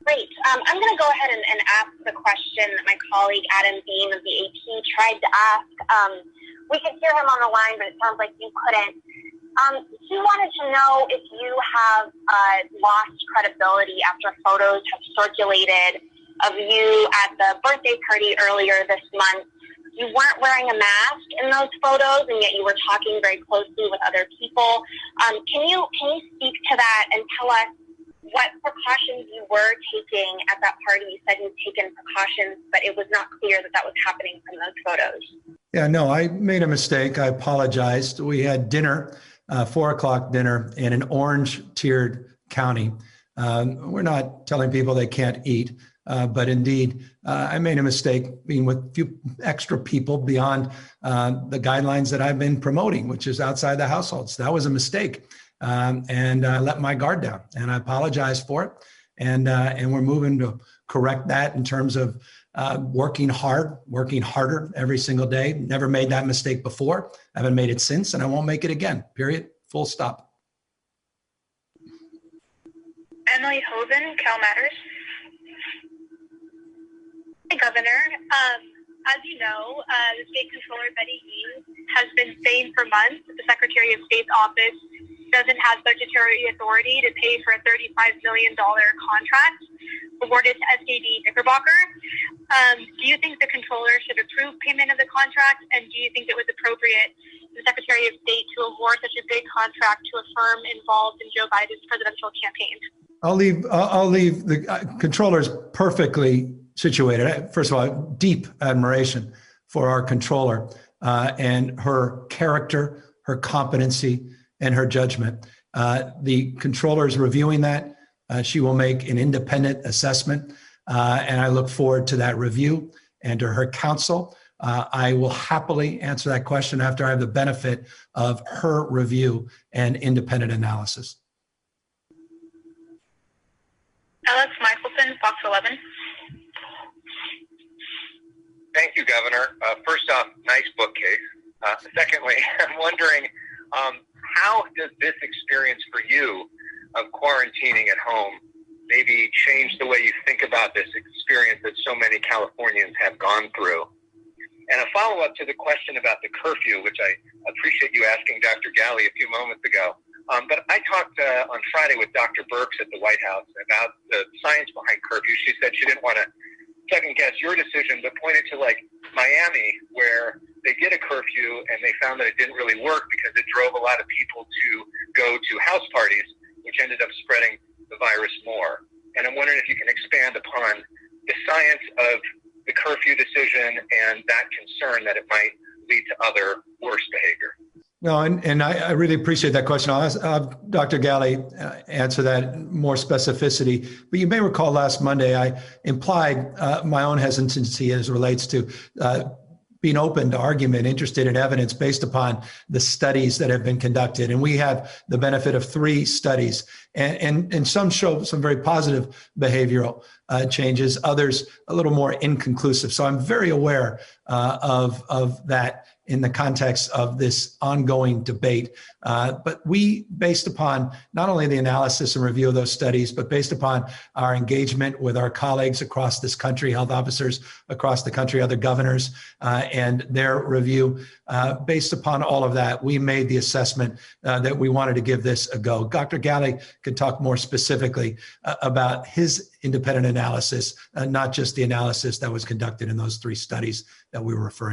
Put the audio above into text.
Great. I'm going to go ahead and ask the question that my colleague Adam Beam of the AP tried to ask. We could hear him on the line, but it sounds like you couldn't. He wanted to know if you have lost credibility after photos have circulated of you at the birthday party earlier this month. You weren't wearing a mask in those photos, and yet you were talking very closely with other people. Can you speak to that and tell us what precautions you were taking at that party? You said you'd taken precautions, but it was not clear that that was happening from those photos. Yeah, no, I made a mistake. I apologized. We had dinner, 4:00 dinner in an orange tiered county. We're not telling people they can't eat, but indeed, I made a mistake being with a few extra people beyond the guidelines that I've been promoting, which is outside the households. That was a mistake. And I let my guard down, and I apologize for it. And we're moving to correct that in terms of working harder every single day. Never made that mistake before. I haven't made it since, and I won't make it again. Period. Full stop. Emily Hoven, Cal Matters. Hey, Governor. As you know, the State Controller Betty Yee has been saying for months that the Secretary of State's office doesn't have budgetary authority to pay for a $35 million contract awarded to SKD Knickerbocker. Do you think the Controller should approve payment of the contract, and do you think it was appropriate for the Secretary of State to award such a big contract to a firm involved in Joe Biden's presidential campaign? I'll leave the Controller's perfectly situated. First of all, deep admiration for our Controller and her character, her competency, and her judgment. The Controller is reviewing that. She will make an independent assessment, and I look forward to that review and to her counsel. I will happily answer that question after I have the benefit of her review and independent analysis. Alex Michelson, Fox 11. Thank you, Governor. First off, nice bookcase. Secondly, I'm wondering, how does this experience for you of quarantining at home maybe change the way you think about this experience that so many Californians have gone through? And a follow-up to the question about the curfew, which I appreciate you asking Dr. Galley a few moments ago. But I talked on Friday with Dr. Birx at the White House about the science behind curfew. She said she didn't want to second-guess your decision, but pointed to, like, Miami, where they did a curfew and they found that it didn't really work because it drove a lot of people to go to house parties, which ended up spreading the virus more. And I'm wondering if you can expand upon the science of the curfew decision and that concern that it might lead to other worse behavior. No, and I really appreciate that question. I'll have Dr. Galley answer that more specificity. But you may recall last Monday, I implied my own hesitancy as it relates to being open to argument, interested in evidence based upon the studies that have been conducted. And we have the benefit of 3 studies, and some show some very positive behavioral changes, others a little more inconclusive. So I'm very aware of that in the context of this ongoing debate. But we, based upon not only the analysis and review of those studies, but based upon our engagement with our colleagues across this country, health officers across the country, other governors, and their review, based upon all of that, we made the assessment that we wanted to give this a go. Dr. Galley could talk more specifically about his independent analysis, not just the analysis that was conducted in those 3 studies that we were referring to.